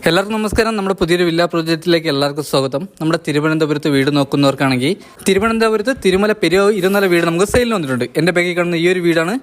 എല്ലാവർക്കും നമസ്കാരം. നമ്മുടെ പുതിയൊരു വില്ല പ്രോജക്റ്റിലേക്ക് എല്ലാവർക്കും സ്വാഗതം. നമ്മുടെ തിരുവനന്തപുരത്ത് വീട് നോക്കുന്നവർക്കാണെങ്കിൽ തിരുവനന്തപുരത്ത് തിരുമല പെരിയ 2 വീട് നമുക്ക് സെയിലിന് വന്നിട്ടുണ്ട്. എൻ്റെ ബാക്കിൽ കാണുന്ന ഈ ഒരു വീടാണ്.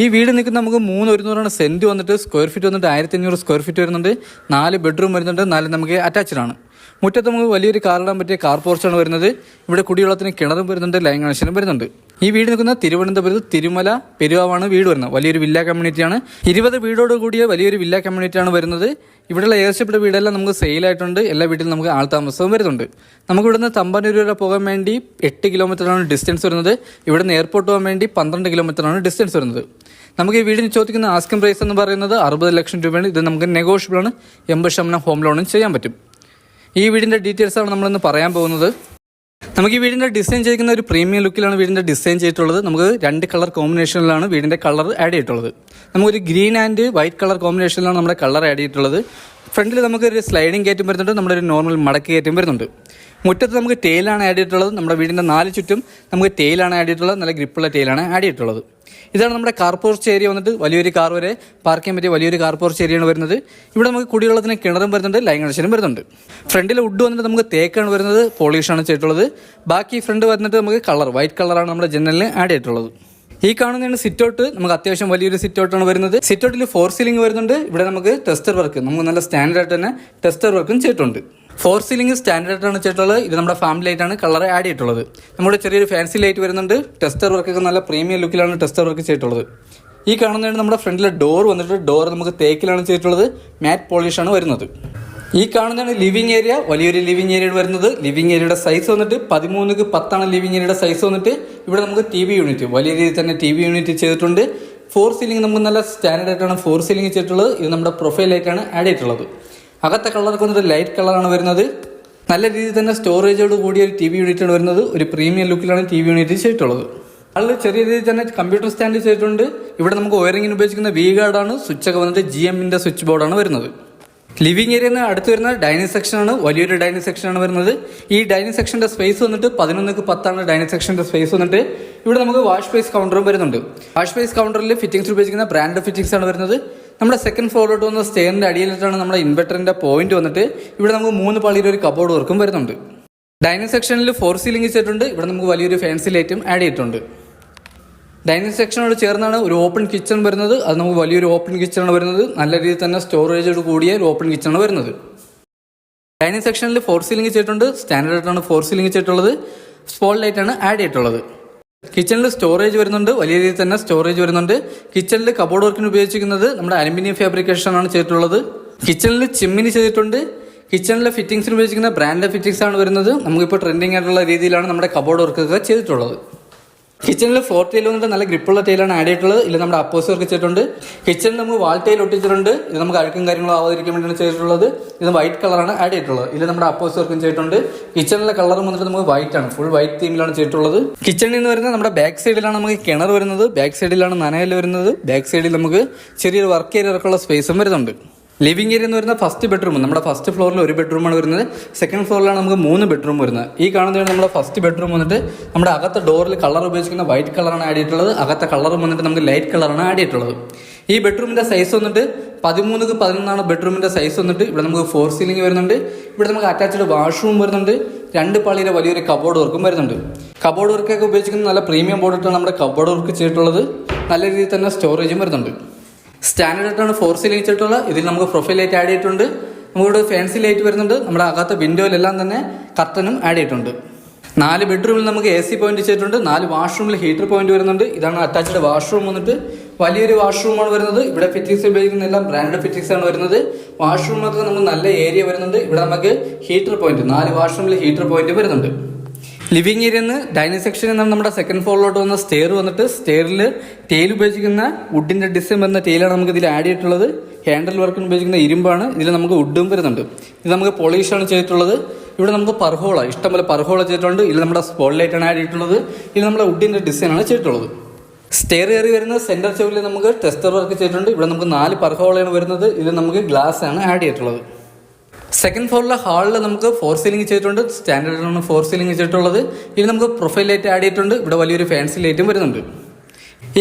ഈ വീട് നിൽക്കുന്ന നമുക്ക് 3,100 സെൻറ്റ് വന്നിട്ട് സ്ക്വയർ ഫീറ്റ് വന്നിട്ട് 1,500 സ്ക്വയർ ഫീറ്റ് വരുന്നുണ്ട്. 4 ബെഡ്റൂം വരുന്നുണ്ട്, 4 നമുക്ക് അറ്റാച്ച്ഡ് ആണ്. മുറ്റത്ത് നമുക്ക് വലിയൊരു കാറിടാൻ പറ്റിയ കാർ പോർച്ചാണ് വരുന്നത്. ഇവിടെ കുടിവെള്ളത്തിന് കിണറും വരുന്നുണ്ട്, ലൈൻ കണക്ഷനും വരുന്നുണ്ട്. ഈ വീട് നിൽക്കുന്ന തിരുവനന്തപുരത്ത് തിരുമല പെരുവാണ് വീട് വരുന്നത്. വലിയൊരു വില്ല കമ്മ്യൂണിറ്റിയാണ്. 20 വീടോട് കൂടിയ വലിയൊരു വില്ല കമ്മ്യൂണിറ്റിയാണ് വരുന്നത്. ഇവിടെയുള്ള ഏകദേശപ്പെട്ട വീടെല്ലാം നമുക്ക് സെയിലായിട്ടുണ്ട്. എല്ലാ വീട്ടിലും നമുക്ക് ആൾതാമസവും വരുന്നുണ്ട്. നമുക്ക് ഇവിടുന്ന് തമ്പാനൂർ വരെ പോകാൻ വേണ്ടി 8 കിലോമീറ്ററാണ് ഡിസ്റ്റൻസ് വരുന്നത്. ഇവിടുന്ന് എയർപോർട്ട് പോകാൻ വേണ്ടി 12 കിലോമീറ്ററാണ് ഡിസ്റ്റൻസ് വരുന്നത്. നമുക്ക് ഈ വീടിന് ചോദിക്കുന്ന ആസ്കിംഗ് പ്രൈസ് എന്ന് പറയുന്നത് 60 ലക്ഷം രൂപയാണ്. ഇത് നമുക്ക് നെഗോഷ്യബിൾ ആണ്. 80% ഹോം ലോണും ചെയ്യാൻ പറ്റും. ഈ വീടിൻ്റെ ഡീറ്റെയിൽസാണ് നമ്മളിന്ന് പറയാൻ പോകുന്നത്. നമുക്ക് ഈ വീടിൻ്റെ ഡിസൈൻ ചെയ്തിരിക്കുന്ന ഒരു പ്രീമിയം ലുക്കിലാണ് വീടിൻ്റെ ഡിസൈൻ ചെയ്തിട്ടുള്ളത്. നമുക്ക് 2 കളർ കോമ്പിനേഷനിലാണ് വീടിൻ്റെ കളർ ആഡ് ചെയ്തിട്ടുള്ളത്. നമുക്കൊരു ഗ്രീൻ ആൻഡ് വൈറ്റ് കളർ കോമ്പിനേഷനിലാണ് നമ്മുടെ കളർ ആഡ് ചെയ്തിട്ടുള്ളത്. ഫ്രണ്ടിൽ നമുക്കൊരു സ്ലൈഡിങ് ഗേറ്റും വരുന്നുണ്ട്, നമ്മുടെ ഒരു നോർമൽ മടക്ക് ഗേറ്റും വരുന്നുണ്ട്. മുറ്റത്ത് നമുക്ക് ടെയിലാണ് ആഡ് ചെയ്തിട്ടുള്ളത്. നമ്മുടെ വീടിൻ്റെ 4 ചുറ്റും നമുക്ക് ടെയിലാണ് ആഡ് ചെയ്തിട്ടുള്ളത്. നല്ല ഗ്രിപ്പുള്ള ടെയിലാണ് ആഡ് ചെയ്തിട്ടുള്ളത്. ഇതാണ് നമ്മുടെ കാർ പോർച്ച് ഏരിയ വന്നിട്ട് വലിയൊരു കാർ വരെ പാർക്ക് ചെയ്യാൻ പറ്റിയ വലിയൊരു കാർ പോർച്ച് ഏരിയയാണ് വരുന്നത്. ഇവിടെ നമുക്ക് കുടിവെള്ളത്തിന് കിണറും വരുന്നുണ്ട്, ലൈൻ കണക്ഷനും വരുന്നുണ്ട്. ഫ്രണ്ടിലെ വുഡ് വന്നിട്ട് നമുക്ക് തേക്കാണ് വരുന്നത്, പോളിഷാണ് ചെയ്തിട്ടുള്ളത്. ബാക്കി ഫ്രണ്ട് വന്നിട്ട് നമുക്ക് കളർ വൈറ്റ് കളറാണ് നമ്മുടെ ജനലിന് ആഡ് ചെയ്തിട്ടുള്ളത്. ഈ കാണുന്നതാണ് സിറ്റ് ഔട്ട്. നമുക്ക് അത്യാവശ്യം വലിയൊരു സിറ്റ് ഔട്ടാണ് വരുന്നത്. സിറ്റ് ഔട്ടിൽ 4 സീലിംഗ് വരുന്നുണ്ട്. ഇവിടെ നമുക്ക് ടെസ്റ്റർ വർക്ക് നമുക്ക് നല്ല സ്റ്റാൻഡേർഡ് തന്നെ ടെസ്റ്റർ വർക്കും ചെയ്തിട്ടുണ്ട്. 4 സീലിംഗ് സ്റ്റാൻഡേർഡാണ് ചെയ്തിട്ടുള്ളത്. ഇത് നമ്മുടെ ഫാമിലി ലൈറ്റാണ് കളർ ആഡ് ചെയ്തിട്ടുള്ളത്. നമ്മുടെ ചെറിയൊരു ഫാൻസി ലൈറ്റ് വരുന്നുണ്ട്. ടെസ്റ്റർ വർക്കൊക്കെ നല്ല പ്രീമിയം ലുക്കിലാണ് ടെസ്റ്റർ വർക്ക് ചെയ്തിട്ടുള്ളത്. ഈ കാണുന്നതാണ് നമ്മുടെ ഫ്രണ്ടിലെ ഡോർ വന്നിട്ട് ഡോർ നമുക്ക് തേക്കിലാണ് ചെയ്തിട്ടുള്ളത്. മാറ്റ് പോളിഷാണ് വരുന്നത്. ഈ കാണുന്നതാണ് ലിവിംഗ് ഏരിയ. വലിയൊരു ലിവിംഗ് ഏരിയ വരുന്നത്. ലിവിംഗ് ഏരിയയുടെ സൈസ് വന്നിട്ട് 13x10 ലിവിംഗ് ഏരിയയുടെ സൈസ് വന്നിട്ട്. ഇവിടെ നമുക്ക് TV യൂണിറ്റ് വലിയ രീതിയിൽ തന്നെ TV യൂണിറ്റ് ചെയ്തിട്ടുണ്ട്. 4 സീലിംഗ് നമുക്ക് നല്ല സ്റ്റാൻഡേർഡ് ആയിട്ടാണ് 4 സീലിംഗ് ചെയ്തിട്ടുള്ളത്. ഇത് നമ്മുടെ പ്രൊഫൈൽ ലൈറ്റാണ് ആഡ് ചെയ്തിട്ടുള്ളത്. അകത്തെ കളറൊക്കെ വന്നിട്ട് ലൈറ്റ് കളറാണ് വരുന്നത്. നല്ല രീതിയിൽ തന്നെ സ്റ്റോറേജോട് കൂടിയ ഒരു TV യൂണിറ്റാണ് വരുന്നത്. ഒരു പ്രീമിയം ലുക്കിലാണ് TV യൂണിറ്റ് ചെയ്തിട്ടുള്ളത്. അതിൽ ചെറിയ രീതിയിൽ തന്നെ കമ്പ്യൂട്ടർ സ്റ്റാൻഡ് ചെയ്തിട്ടുണ്ട്. ഇവിടെ നമുക്ക് വയറിങ്ങിന് ഉപയോഗിക്കുന്ന വി ഗാർഡാണ്. സ്വിച്ചൊക്കെ വന്നിട്ട് GM-ന്റെ സ്വിച്ച് ബോർഡാണ് വരുന്നത്. ലിവിംഗ് ഏരിയയിൽ നിന്ന് അടുത്ത് വരുന്ന ഡൈനിങ് സെക്ഷനാണ്. വലിയൊരു ഡൈനിങ് സെക്ഷനാണ് വരുന്നത്. ഈ ഡൈനിങ് സെക്ഷന്റെ സ്പേസ് വന്നിട്ട് 11x10 ഡൈനിങ് സെക്ഷന്റെ സ്പേസ് വന്നിട്ട്. ഇവിടെ നമുക്ക് വാഷ് ബേസ് കൗണ്ടറും വരുന്നുണ്ട്. വാഷ് ബേസ് കൗണ്ടറിൽ ഫിറ്റിംഗ്സ് ഉപയോഗിക്കുന്ന ബ്രാൻഡ് ഫിറ്റിംഗ്സ് ആണ് വരുന്നത്. നമ്മുടെ സെക്കൻഡ് ഫ്ലോറിലോട്ട് വന്ന സ്റ്റെയറിന്റെ അടിയിലിട്ടാണ് നമ്മുടെ ഇൻവെർട്ടറിന്റെ പോയിന്റ് വന്നിട്ട്. ഇവിടെ നമുക്ക് 3 പാളിയുടെ ഒരു കബോർഡ് വർക്കും വരുന്നുണ്ട്. ഡൈനിങ് സെക്ഷനിൽ 4 സീലിംഗ് ചെയ്തിട്ടുണ്ട്. ഇവിടെ നമുക്ക് വലിയൊരു ഫാൻസി ലൈറ്റും ആഡ് ചെയ്തിട്ടുണ്ട്. ഡൈനിങ് സെക്ഷനോട് ചേർന്നാണ് ഒരു ഓപ്പൺ കിച്ചൺ വരുന്നത്. അത് നമുക്ക് വലിയൊരു ഓപ്പൺ കിച്ചണാണ് വരുന്നത്. നല്ല രീതിയിൽ തന്നെ സ്റ്റോറേജോട് കൂടിയ ഒരു ഓപ്പൺ കിച്ചണാണ് വരുന്നത്. ഡൈനിങ് സെക്ഷനിൽ 4 സീലിംഗ് ചെയ്തിട്ടുണ്ട്. സ്റ്റാൻഡേർഡായിട്ടാണ് 4 സീലിംഗ് ചെയ്തിട്ടുള്ളത്. സ്പോട്ട് ലൈറ്റാണ് ആഡ് ചെയ്തിട്ടുള്ളത്. കിച്ചണിൽ സ്റ്റോറേജ് വരുന്നുണ്ട്. വലിയ രീതിയിൽ തന്നെ സ്റ്റോറേജ് വരുന്നുണ്ട്. കിച്ചണിൽ കബോർഡ് വർക്കിന് ഉപയോഗിച്ചിരിക്കുന്നത് നമ്മുടെ അലുമിനിയം ഫാബ്രിക്കേഷൻ ആണ് ചെയ്തിട്ടുള്ളത്. കിച്ചണിൽ ചിമ്മിനി ചെയ്തിട്ടുണ്ട്. കിച്ചണിലെ ഫിറ്റിംഗ്സിന് ഉപയോഗിക്കുന്ന ബ്രാൻഡ് ഫിറ്റിംഗ്സ് ആണ് വരുന്നത്. നമുക്കിപ്പോൾ ട്രെൻഡിങ് ആയിട്ടുള്ള രീതിയിലാണ് നമ്മുടെ കബോർഡ് വർക്കൊക്കെ ചെയ്തിട്ടുള്ളത്. കിച്ചണിൽ 4 ടൈൽ വന്നിട്ട് നല്ല ഗ്രിപ്പുള്ള ടൈലാണ് ആഡ് ചെയ്തിട്ടുള്ളത്. ഇതിൽ നമ്മുടെ അപ്പോസ് വർക്ക് ചെയ്തിട്ടുണ്ട്. കിച്ചണിൽ നമുക്ക് വാൾ ടൈൽ ഒട്ടിച്ചിട്ടുണ്ട്. ഇത് നമുക്ക് അഴുക്കും കാര്യങ്ങളും ആവാതിരിക്കാൻ വേണ്ടിയാണ് ചെയ്തിട്ടുള്ളത്. ഇത് വൈറ്റ് കളറാണ് ആഡ് ചെയ്തിട്ടുള്ളത്. ഇതിൽ നമ്മുടെ അപ്പോസ് വർക്കും ചെയ്തിട്ടുണ്ട്. കിച്ചണിലെ കളറും വന്നിട്ട് നമുക്ക് വൈറ്റ് ആണ്, ഫുൾ വൈറ്റ് തീമിലാണ് ചെയ്തിട്ടുള്ളത്. കിച്ചണിൽ നിന്ന് വരുന്നത് നമ്മുടെ ബാക്ക് സൈഡിലാണ് നമുക്ക് കിണർ വരുന്നത്. ബാക്ക് സൈഡിലാണ് നനയൽ വരുന്നത്. ബാക്ക് സൈഡിൽ നമുക്ക് ചെറിയൊരു വർക്ക് ഏരിയ ഇറക്കുള്ള സ്പേസും വരുന്നുണ്ട്. ലിവിംഗ് ഏരിയ എന്ന് വരുന്ന ഫസ്റ്റ് ബെഡ്റൂം. നമ്മുടെ ഫസ്റ്റ് ഫ്ലോറിൽ 1 ബെഡ്റൂമാണ് വരുന്നത്. സെക്കൻഡ് ഫ്ലോറിലാണ് നമുക്ക് 3 ബെഡ്റൂം വരുന്നത്. ഈ കാണുന്നതാണ് നമ്മുടെ ഫസ്റ്റ് ബെഡ്റൂം വന്നിട്ട്. നമ്മുടെ അകത്തെ ഡോറിൽ കളർ ഉപയോഗിക്കുന്ന വൈറ്റ് കളറാണ് ആഡ് ചെയ്തിട്ടുള്ളത്. അകത്തെ കളറും വന്നിട്ട് നമുക്ക് ലൈറ്റ് കളറാണ് ആഡ് ചെയ്തിട്ടുള്ളത്. ഈ ബെഡ്റൂമിന്റെ സൈസ് വന്നിട്ട് 13x11 ബെഡ്റൂമിന്റെ സൈസ് വന്നിട്ട്. ഇവിടെ നമുക്ക് 4 സീലിംഗ് വരുന്നുണ്ട്. ഇവിടെ നമുക്ക് അറ്റാച്ച്ഡ് വാഷ്റൂം വരുന്നുണ്ട്. 2 പാളിയിലെ വലിയൊരു കബോർഡ് വർക്കും വരുന്നുണ്ട്. കബോർഡ് വർക്കൊക്കെ ഉപയോഗിക്കുന്ന നല്ല പ്രീമിയം ബോർഡിട്ടാണ് നമ്മുടെ കബോർഡ് വർക്ക് ചെയ്തിട്ടുള്ളത്. നല്ല രീതിയിൽ തന്നെ സ്റ്റോറേജും വരുന്നുണ്ട്. സ്റ്റാൻഡേർഡായിട്ടാണ് 4 സീലിംഗ് ചെയ്തിട്ടുള്ളത്. ഇതിൽ നമുക്ക് പ്രൊഫൈൽ ലൈറ്റ് ആഡ് ചെയ്തിട്ടുണ്ട്. നമുക്കിവിടെ ഫാൻസി ലൈറ്റ് വരുന്നുണ്ട്. നമ്മുടെ അകത്തെ വിൻഡോയിലെല്ലാം തന്നെ കർട്ടനും ആഡ് ചെയ്തിട്ടുണ്ട്. 4 ബെഡ്റൂമിൽ നമുക്ക് AC പോയിന്റ് ചെയ്തിട്ടുണ്ട്. 4 വാഷ്റൂമിൽ ഹീറ്റർ പോയിന്റ് വരുന്നുണ്ട്. ഇതാണ് അറ്റാച്ച്ഡ് വാഷ്റൂം വന്നിട്ട്. വലിയൊരു വാഷ്റൂമാണ് വരുന്നത്. ഇവിടെ ഫിറ്റിംഗ്സ് ഉപയോഗിക്കുന്ന എല്ലാം ബ്രാൻഡ് ഫിറ്റിംഗ്സ് ആണ് വരുന്നത്. വാഷ്റൂമിനകത്ത് നമുക്ക് നല്ല ഏരിയ വരുന്നുണ്ട്. ഇവിടെ നമുക്ക് ഹീറ്റർ പോയിന്റ് 4 വാഷ്റൂമിൽ ഹീറ്റർ പോയിന്റ് വരുന്നുണ്ട്. ലിവിംഗ് ഏരിയയിൽ നിന്ന് ഡൈനിങ് സെക്ഷനിൽ നിന്നാണ് നമ്മുടെ സെക്കൻഡ് ഫ്ലോറിലോട്ട് വന്ന സ്റ്റെയർ വന്നിട്ട്. സ്റ്റെയറിൽ ടെയിൽ ഉപയോഗിക്കുന്ന വുഡിന്റെ ഡിസൈൻ വരുന്ന ടെയിലാണ് നമുക്ക് ഇതിൽ ആഡ് ചെയ്തിട്ടുള്ളത്. ഹാൻഡിൽ വർക്കിന് ഉപയോഗിക്കുന്ന ഇരുമ്പാണ്. ഇതിൽ നമുക്ക് വുഡും വരുന്നുണ്ട്. ഇത് നമുക്ക് പോളിഷാണ് ചെയ്തിട്ടുള്ളത്. ഇവിടെ നമുക്ക് പർഹോള ഇഷ്ടംപോലെ പർഹോള ചെയ്തിട്ടുണ്ട്. ഇതിൽ നമ്മുടെ സ്പോട്ട് ലൈറ്റാണ് ആഡ് ചെയ്തിട്ടുള്ളത്. ഇതിൽ നമ്മുടെ വുഡിന്റെ ഡിസൈനാണ് ചെയ്തിട്ടുള്ളത്. സ്റ്റെയർ കയറി വരുന്ന സെന്റർ ചെവിൽ നമുക്ക് ടെസ്റ്റർ വർക്ക് ചെയ്തിട്ടുണ്ട്. ഇവിടെ നമുക്ക് 4 പർഹോളയാണ് വരുന്നത്. ഇത് നമുക്ക് ഗ്ലാസ് ആണ് ആഡ് ചെയ്തിട്ടുള്ളത്. സെക്കൻഡ് ഫ്ലോറിലെ ഹാളിൽ നമുക്ക് 4 സീലിംഗ് ചെയ്തിട്ടുണ്ട്. സ്റ്റാൻഡേർഡാണ് 4 സീലിംഗ് ചെയ്തിട്ടുള്ളത്. ഇതിൽ നമുക്ക് പ്രൊഫൈൽ ലൈറ്റ് ആഡ് ചെയ്തിട്ടുണ്ട്. ഇവിടെ വലിയൊരു ഫാൻസി ലൈറ്റും വരുന്നുണ്ട്.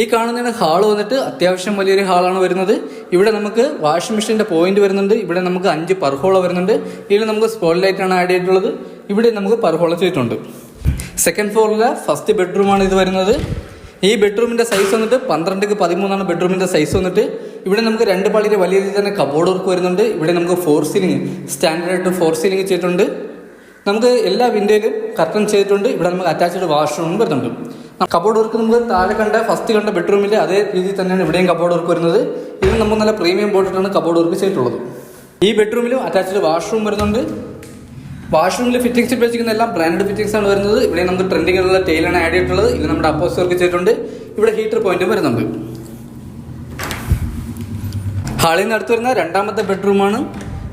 ഈ കാണുന്നതാണ് ഹാള് വന്നിട്ട് അത്യാവശ്യം വലിയൊരു ഹാളാണ് വരുന്നത്. ഇവിടെ നമുക്ക് വാഷിംഗ് മെഷീൻ്റെ പോയിന്റ് വരുന്നുണ്ട്. ഇവിടെ നമുക്ക് 5 പർഹോള വരുന്നുണ്ട്. ഇതിൽ നമുക്ക് സ്പോട്ട് ലൈറ്റ് ആണ് ആഡ് ചെയ്തിട്ടുള്ളത്. ഇവിടെ നമുക്ക് പർഹോള ചെയ്തിട്ടുണ്ട്. സെക്കൻഡ് ഫ്ലോറിലെ ഫസ്റ്റ് ബെഡ്റൂമാണ് ഇത് വരുന്നത്. ഈ ബെഡ്റൂമിൻ്റെ സൈസ് വന്നിട്ട് 12x13 ബെഡ്റൂമിൻ്റെ സൈസ് വന്നിട്ട്. ഇവിടെ നമുക്ക് 2 പാളിയുടെ വലിയ രീതിയിൽ തന്നെ കബോർഡ് വർക്ക് വരുന്നുണ്ട്. ഇവിടെ നമുക്ക് 4 സീലിംഗ് സ്റ്റാൻഡേർഡ് ആയിട്ട് 4 സീലിംഗ് ചെയ്തിട്ടുണ്ട്. നമുക്ക് എല്ലാ വിൻഡോയിലും കർട്ടൻ ചെയ്തിട്ടുണ്ട്. ഇവിടെ നമുക്ക് അറ്റാച്ച്ഡ് വാഷ്റൂമും വരുന്നുണ്ട്. കബോർഡ് വർക്ക് നമുക്ക് താഴെ കണ്ട ഫസ്റ്റ് കണ്ട ബെഡ്റൂമിൻ്റെ അതേ രീതിയിൽ തന്നെയാണ് ഇവിടെയും കബോർഡ് വർക്ക് വരുന്നത്. ഇത് നമുക്ക് നല്ല പ്രീമിയം ബോർഡിലാണ് കബോർഡ് വർക്ക് ചെയ്തിട്ടുള്ളത്. ഈ ബെഡ്റൂമിലും അറ്റാച്ച്ഡ് വാഷ്റൂം വരുന്നുണ്ട്. വാഷ്റൂമിൽ ഫിറ്റിംഗ്സ് വെച്ചിരിക്കുന്ന എല്ലാം ബ്രാൻഡ് ഫിറ്റിംഗ്സ് ആണ് വരുന്നത്. ഇവിടെ നമുക്ക് ട്രെൻഡിങ്ങിലുള്ള ടൈലാണ് ആഡ് ചെയ്തിട്ടുള്ളത്. ഇത് നമ്മുടെ അപ്പോസ് വർക്ക് ചെയ്തിട്ടുണ്ട്. ഇവിടെ ഹീറ്റർ പോയിന്റും വരുന്നുണ്ട്. ഹാളിൽ നിന്ന് അടുത്ത് വരുന്ന രണ്ടാമത്തെ ബെഡ്റൂമാണ്.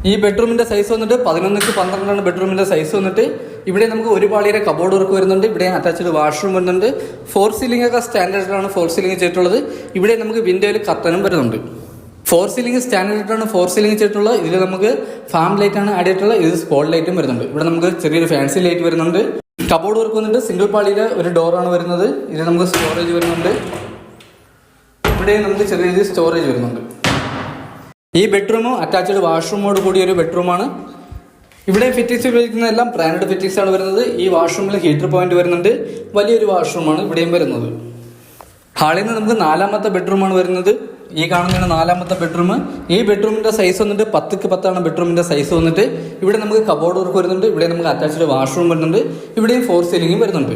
ഈ ബെഡ്റൂമിൻ്റെ സൈസ് വന്നിട്ട് 11x12 ബെഡ്റൂമിൻ്റെ സൈസ് വന്നിട്ട്. ഇവിടെ നമുക്ക് 1 പാളിയുടെ കബോർഡ് വർക്ക് വരുന്നുണ്ട്. ഇവിടെ അറ്റാച്ച്ഡ് വാഷ്റൂം വരുന്നുണ്ട്. 4 സീലിംഗ് ഒക്കെ സ്റ്റാൻഡേർഡിലാണ് 4 സീലിംഗ് ചെയ്തിട്ടുള്ളത്. ഇവിടെ നമുക്ക് വിൻഡോയിൽ കർട്ടനും വരുന്നുണ്ട്. 4 സീലിംഗ് സ്റ്റാൻഡേർഡാണ് 4 സീലിംഗ് ചെയ്തിട്ടുള്ളത്. ഇതിൽ നമുക്ക് ഫാം ലൈറ്റ് ആണ് ആഡ് ചെയ്തിട്ടുള്ളത്. ഇത് സ്പോട്ട് ലൈറ്റും വരുന്നുണ്ട്. ഇവിടെ നമുക്ക് ചെറിയൊരു ഫാൻസി ലൈറ്റ് വരുന്നുണ്ട്. കബോർഡ് വർക്ക് വന്നിട്ട് സിംഗിൾ പാളിയുടെ ഒരു ഡോറാണ് വരുന്നത്. ഇതിൽ നമുക്ക് സ്റ്റോറേജ് വരുന്നുണ്ട്. ഇവിടെ നമുക്ക് ചെറിയ രീതിയിൽ സ്റ്റോറേജ് വരുന്നുണ്ട്. ഈ ബെഡ്റൂമും അറ്റാച്ച്ഡ് വാഷ്റൂമോട് കൂടിയ ഒരു ബെഡ്റൂമാണ്. ഇവിടെ ഫിറ്റിംഗ്സ് ഉപയോഗിക്കുന്ന എല്ലാം ബ്രാൻഡ് ഫിറ്റിംഗ്സ് ആണ് വരുന്നത്. ഈ വാഷ്റൂമിൽ ഹീറ്റർ പോയിന്റ് വരുന്നുണ്ട്. വലിയൊരു വാഷ്റൂമാണ് ഇവിടെയും വരുന്നത്. ഹാളിൽ നിന്ന് നമുക്ക് 4ാമത്തെ ബെഡ്റൂമാണ് വരുന്നത്. ഈ കാണുന്നതാണ് 4ാമത്തെ ബെഡ്റൂം. ഈ ബെഡ്റൂമിന്റെ സൈസ് വന്നിട്ട് 10x10 ബെഡ്റൂമിന്റെ സൈസ് വന്നിട്ട്. ഇവിടെ നമുക്ക് കബോർഡ് വർക്ക് വരുന്നുണ്ട്. ഇവിടെ നമുക്ക് അറ്റാച്ച്ഡ് വാഷ്റൂം വരുന്നുണ്ട്. ഇവിടെയും 4 സീലിംഗും വരുന്നുണ്ട്.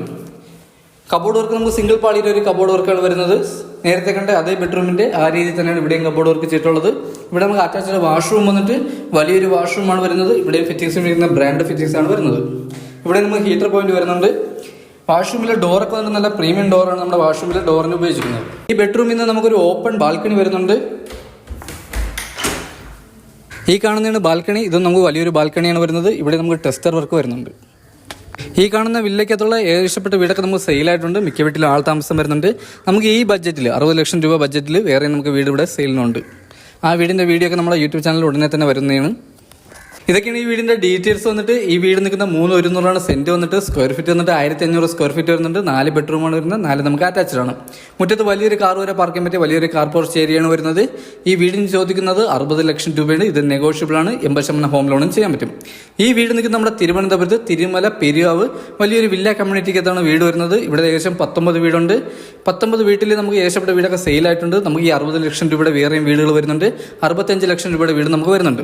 കബോർഡ് വർക്ക് നമുക്ക് സിംഗിൾ പാളിയുടെ ഒരു കബോർഡ് വർക്കാണ് വരുന്നത്. നേരത്തെ കണ്ട അതേ ബെഡ്റൂമിന്റെ ആ രീതിയിൽ തന്നെയാണ് ഇവിടെയും കബോർഡ് വർക്ക് ചെയ്തിട്ടുള്ളത്. ഇവിടെ നമുക്ക് അറ്റാച്ച്ഡ് വാഷ്റൂം വന്നിട്ട് വലിയൊരു വാഷ്റൂമാണ് വരുന്നത്. ഇവിടെയും ഫിറ്റിംഗ്സ് വരുന്ന ബ്രാൻഡ് ഫിറ്റിംഗ്സ് ആണ് വരുന്നത്. ഇവിടെ നമുക്ക് ഹീറ്റർ പോയിന്റ് വരുന്നുണ്ട്. വാഷ്റൂമിലെ ഡോറൊക്കെ വന്നിട്ട് നല്ല പ്രീമിയം ഡോറാണ് നമ്മുടെ വാഷ്റൂമിലെ ഡോറിന് ഉപയോഗിച്ചിരിക്കുന്നത്. ഈ ബെഡ്റൂമിൽ നിന്ന് നമുക്കൊരു ഓപ്പൺ ബാൽക്കണി വരുന്നുണ്ട്. ഈ കാണുന്നതാണ് ബാൽക്കണി. ഇത് നമുക്ക് വലിയൊരു ബാൽക്കണിയാണ് വരുന്നത്. ഇവിടെ നമുക്ക് ടെസ്റ്റർ വർക്ക് വരുന്നുണ്ട്. ഈ കാണുന്ന വില്ലയ്ക്കകത്തുള്ള ഏകദേശപ്പെട്ട വീടൊക്കെ നമുക്ക് സെയിലായിട്ടുണ്ട്. മിക്ക വീട്ടിലും ആൾ താമസം വരുന്നുണ്ട്. നമുക്ക് ഈ ബഡ്ജറ്റിൽ 60 ലക്ഷം രൂപ ബഡ്ജറ്റിൽ വേറെ നമുക്ക് വീട് ഇവിടെ സെയിലിനുണ്ട്. ആ വീടിൻ്റെ വീഡിയോ ഒക്കെ നമ്മുടെ യൂട്യൂബ് ചാനലിൽ ഉടനെ തന്നെ വരുന്നതാണ്. ഇതൊക്കെയാണ് ഈ വീടിന്റെ ഡീറ്റെയിൽസ് വന്നിട്ട്. ഈ വീട് നിൽക്കുന്ന 3,100 സെന്റ് വന്നിട്ട് സ്ക്വയർ ഫീറ്റ് വന്നിട്ട് 1500 സ്ക്വയർ ഫീറ്റ് വരുന്നുണ്ട്. 4 ബെഡ്റൂമാണ് വരുന്നത്. 4 നമുക്ക് അറ്റാച്ച്ഡ് ആണ്. മുറ്റത്ത് വലിയൊരു കാർ വരെ പാർക്ക് ചെയ്യാൻ പറ്റിയ വലിയൊരു കാർ പോർച്ച് ഏരിയയാണ് വരുന്നത്. ഈ വീടിന് ചോദിക്കുന്നത് 60 ലക്ഷം രൂപയാണ്. ഇത് നെഗോഷ്യബിൾ ആണ്. 80% ഹോം ലോണും ചെയ്യാൻ പറ്റും. ഈ വീട് നിൽക്കുന്ന നമ്മുടെ തിരുവനന്തപുരത്ത് തിരുമല പെരിയാവ് വലിയൊരു വില്ല കമ്മ്യൂണിറ്റിക്കകത്താണ് വീട് വരുന്നത്. ഇവിടെ ഏകദേശം 19 വീടുണ്ട്. 19 വീട്ടിൽ നമുക്ക് ഏകദേശപ്പെട്ട വീടൊക്കെ സെയിലായിട്ടുണ്ട്. നമുക്ക് ഈ 60 ലക്ഷം രൂപയുടെ വേറെയും വീടുകൾ വരുന്നുണ്ട്. 65 ലക്ഷം രൂപയുടെ വീട് നമുക്ക് വരുന്നുണ്ട്.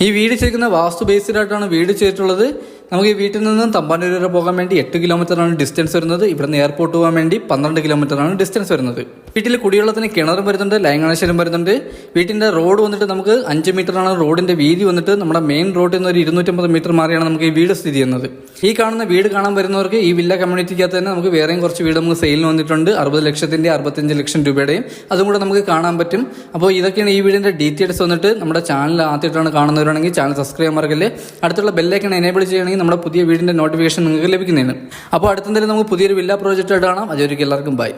ഈ വീട് ചെയ്തിരിക്കുന്ന വാസ്തു ബേസ്ഡ് ആയിട്ടാണ് വീട് ചെയ്തിട്ടുള്ളത്. നമുക്ക് ഈ വീട്ടിൽ നിന്നും തമ്പാനൂർ വരെ പോകാൻ വേണ്ടി 8 കിലോമീറ്ററാണ് ഡിസ്റ്റൻസ് വരുന്നത്. ഇവിടുന്ന് എയർപോർട്ട് പോകാൻ വേണ്ടി 12 കിലോമീറ്ററാണ് ഡിസ്റ്റൻസ് വരുന്നത്. വീട്ടിൽ കുടിവെള്ളത്തിന് കിണറും വരുന്നുണ്ട്. ലൈൻ കണക്ഷനും വരുന്നുണ്ട്. വീട്ടിന്റെ റോഡ് വന്നിട്ട് നമുക്ക് 5 മീറ്ററാണ് റോഡിന്റെ വീതി വന്നിട്ട്. നമ്മുടെ മെയിൻ റോഡിൽ നിന്ന് ഒരു 250 മീറ്റർ മാറിയാണ് നമുക്ക് ഈ വീട് സ്ഥിതി ചെയ്യുന്നത്. ഈ കാണുന്ന വീട് കാണാൻ വരുന്നവർക്ക് ഈ വില്ല കമ്മ്യൂണിറ്റിക്കകത്ത് തന്നെ നമുക്ക് വേറെയും കുറച്ച് വീട് നമുക്ക് സെയിലിന് വന്നിട്ടുണ്ട്. 60 ലക്ഷത്തിന്റെ 65 ലക്ഷം രൂപയുടെയും അതും കൂടെ നമുക്ക് കാണാൻ പറ്റും. അപ്പോൾ ഇതൊക്കെയാണ് ഈ വീടിന്റെ ഡീറ്റെയിൽസ് വന്നിട്ട്. നമ്മുടെ ചാനൽ ആദ്യമായിട്ടാണ് കാണുന്നവരാണെങ്കിൽ ചാനൽ സബ്സ്ക്രൈബ് ചെയ്യാൻ മറക്കല്ലേ. അടുത്തുള്ള ബെല്ലൈക്കൺ എനേബിൾ ചെയ്യണമെങ്കിൽ നമ്മുടെ പുതിയ വീടിന്റെ നോട്ടിഫിക്കേഷൻ നിങ്ങൾക്ക് ലഭിക്കുന്നതാണ്. അപ്പോൾ അടുത്തെന്തായാലും നമുക്ക് പുതിയൊരു വില്ല പ്രോജക്റ്റ് ആയിട്ട് കാണാം. അതുവരെയ്ക്കും എല്ലാവർക്കും ബൈ.